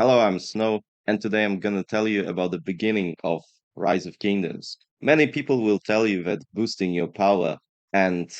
Hello, I'm Snow, and today I'm gonna tell you about the beginning of Rise of Kingdoms. Many people will tell you that boosting your power and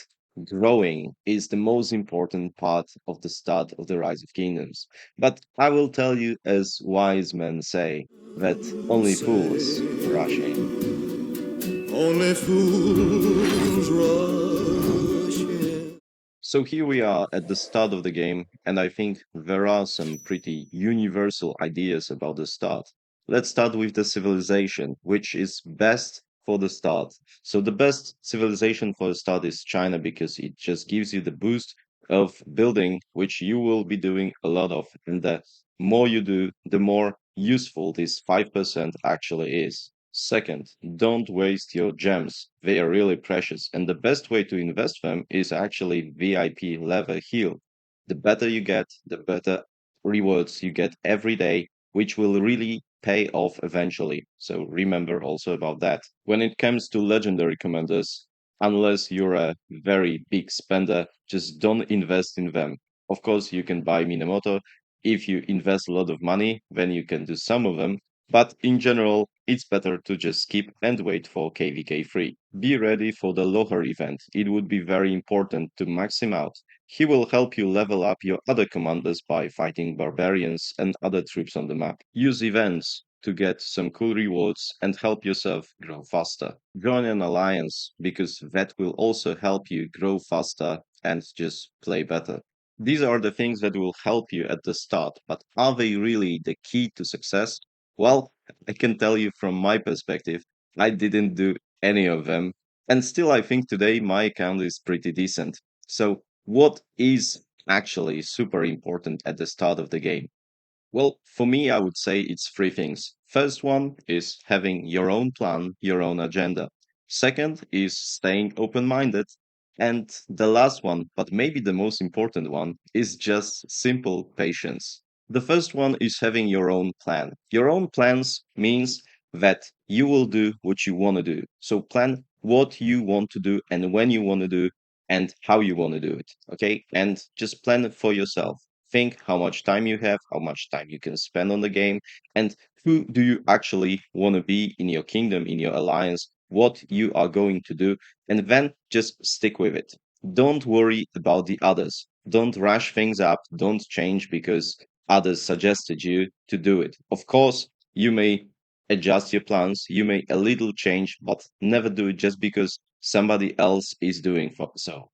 growing is the most important part of the start of the Rise of Kingdoms. But I will tell you, as wise men say, that only fools rush in. Only fools rush in. So here we are at the start of the game, and I think there are some pretty universal ideas about the start. Let's start with the civilization, which is best for the start. So the best civilization for the start is China because it just gives you the boost of building, which you will be doing a lot of. And the more you do, the more useful this 5% actually is. Second, don't waste your gems. They are really precious, and the best way to invest them is actually VIP level heal. The better you get, the better rewards you get every day, which will really pay off eventually. So remember also about that. When it comes to legendary commanders, unless you're a very big spender, just don't invest in them. Of course, you can buy Minamoto. If you invest a lot of money, then you can do some of them, but in general, it's better to just skip and wait for KVK 3. Be ready for the Lohar event. It would be very important to max him out. He will help you level up your other commanders by fighting barbarians and other troops on the map. Use events to get some cool rewards and help yourself grow faster. Join an alliance because that will also help you grow faster and just play better. These are the things that will help you at the start, but are they really the key to success? Well, I can tell you from my perspective, I didn't do any of them. And still, I think today my account is pretty decent. So, what is actually super important at the start of the game? Well, for me, I would say it's three things. First one is having your own plan, your own agenda. Second is staying open minded. And the last one, but maybe the most important one, is just simple patience. The first one is having your own plan. Your own plans means that you will do what you want to do. So plan what you want to do and when you want to do and how you want to do it. Okay. And just plan it for yourself. Think how much time you have, how much time you can spend on the game, and who do you actually want to be in your kingdom, in your alliance, what you are going to do, and then just stick with it. Don't worry about the others. Don't rush things up. Don't change because others suggested you to do it. Of course, you may adjust your plans, you may a little change, but never do it just because somebody else is doing so.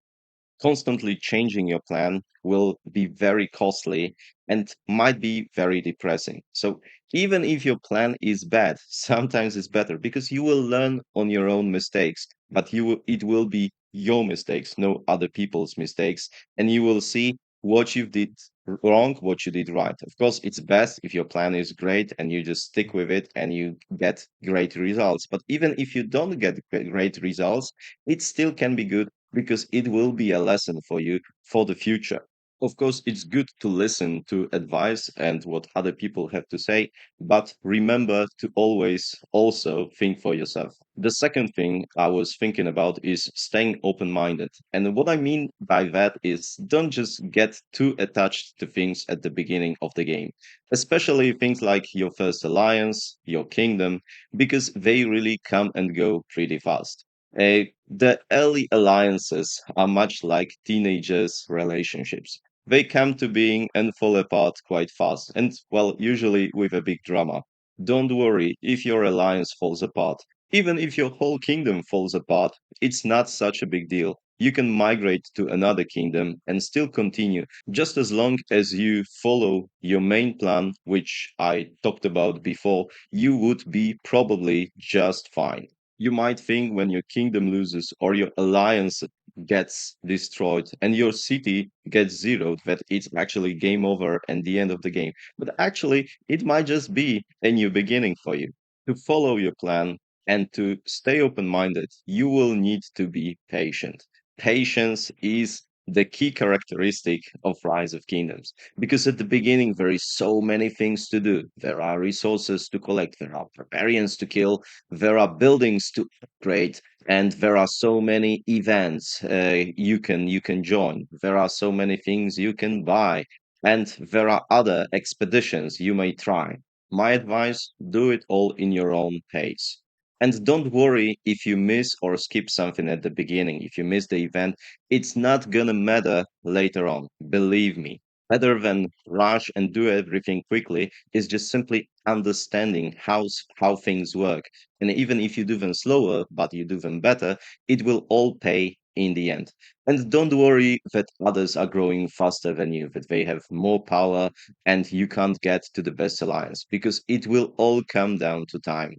Constantly changing your plan will be very costly and might be very depressing. So, even if your plan is bad, sometimes it's better because you will learn on your own mistakes, but it will be your mistakes, no other people's mistakes, and you will see what you did wrong, what you did right. Of course, it's best if your plan is great and you just stick with it and you get great results. But even if you don't get great results, it still can be good because it will be a lesson for you for the future. Of course, it's good to listen to advice and what other people have to say, but remember to always also think for yourself. The second thing I was thinking about is staying open minded. And what I mean by that is don't just get too attached to things at the beginning of the game, especially things like your first alliance, your kingdom, because they really come and go pretty fast. The early alliances are much like teenagers' relationships. They come to being and fall apart quite fast, and well, usually with a big drama. Don't worry if your alliance falls apart. Even if your whole kingdom falls apart, it's not such a big deal. You can migrate to another kingdom and still continue, just as long as you follow your main plan, which I talked about before, you would be probably just fine. You might think when your kingdom loses or your alliance gets destroyed and your city gets zeroed that it's actually game over and the end of the game. But actually, it might just be a new beginning for you. To follow your plan and to stay open minded, you will need to be patient. Patience is the key characteristic of Rise of Kingdoms because at the beginning there is so many things to do. There are resources to collect, there are barbarians to kill, there are buildings to upgrade, and there are so many events you can join. There are so many things you can buy. and there are other expeditions you may try. My advice, do it all in your own pace. And don't worry if you miss or skip something at the beginning. If you miss the event, it's not gonna matter later on. Believe me. Better than rush and do everything quickly is just simply understanding how things work. And even if you do them slower, but you do them better, it will all pay in the end. And don't worry that others are growing faster than you, that they have more power and you can't get to the best alliance, because it will all come down to time.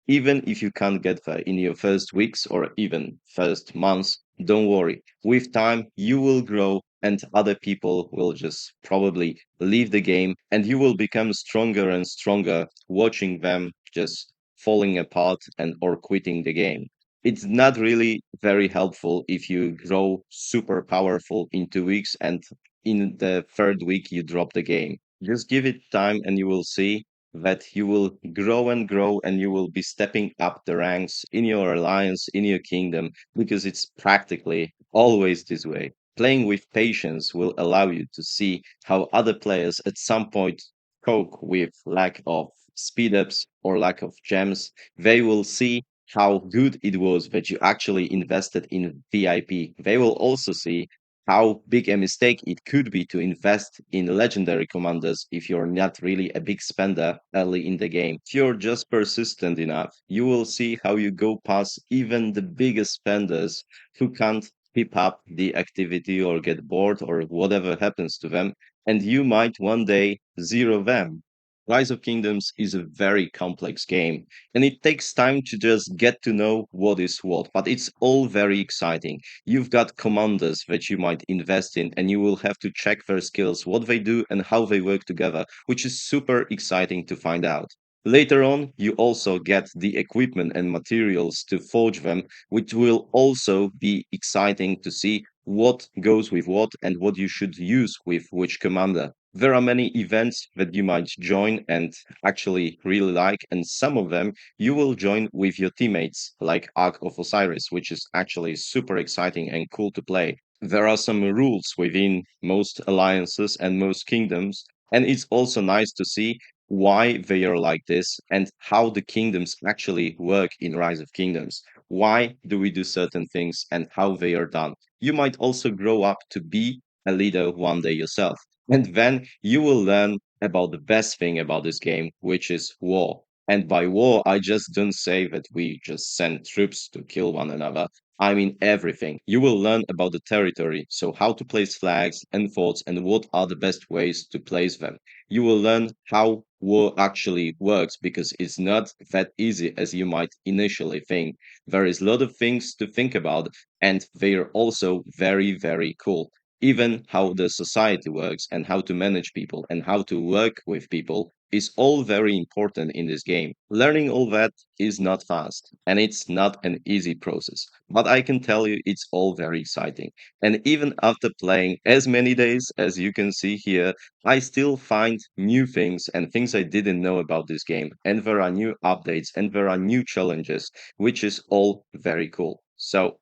Even if you can't get there in your first weeks or even first months, don't worry. With time, you will grow and other people will just probably leave the game and you will become stronger and stronger watching them just falling apart and or quitting the game. It's not really very helpful if you grow super powerful in 2 weeks and in the third week you drop the game. Just give it time and you will see that you will grow and grow and you will be stepping up the ranks in your alliance, in your kingdom, because it's practically always this way. Playing with patience will allow you to see how other players at some point cope with lack of speed ups or lack of gems. They will see how good it was that you actually invested in VIP. They will also see how big a mistake it could be to invest in legendary commanders if you're not really a big spender early in the game. If you're just persistent enough, you will see how you go past even the biggest spenders who can't keep up the activity or get bored or whatever happens to them, and you might one day zero them. Rise of Kingdoms is a very complex game, and it takes time to just get to know what is what, but it's all very exciting. You've got commanders that you might invest in, and you will have to check their skills, what they do, and how they work together, which is super exciting to find out. Later on, you also get the equipment and materials to forge them, which will also be exciting to see what goes with what and what you should use with which commander. There are many events that you might join and actually really like, and some of them you will join with your teammates, like Ark of Osiris, which is actually super exciting and cool to play. There are some rules within most alliances and most kingdoms, and it's also nice to see why they are like this and how the kingdoms actually work in Rise of Kingdoms. Why do we do certain things and how they are done? You might also grow up to be a leader one day yourself. And then you will learn about the best thing about this game, which is war. And by war, I just don't say that we just send troops to kill one another. I mean everything. You will learn about the territory, so how to place flags and forts and what are the best ways to place them. You will learn how war actually works because it's not that easy as you might initially think. There is a lot of things to think about, and they are also very, very cool. Even how the society works and how to manage people and how to work with people is all very important in this game. Learning all that is not fast and it's not an easy process, but I can tell you it's all very exciting. And even after playing as many days as you can see here, I still find new things and things I didn't know about this game. And there are new updates and there are new challenges, which is all very cool. So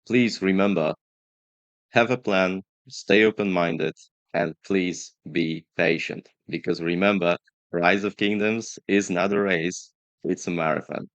please remember, have a plan, stay open minded, and please be patient. Because remember, Rise of Kingdoms is not a race, it's a marathon.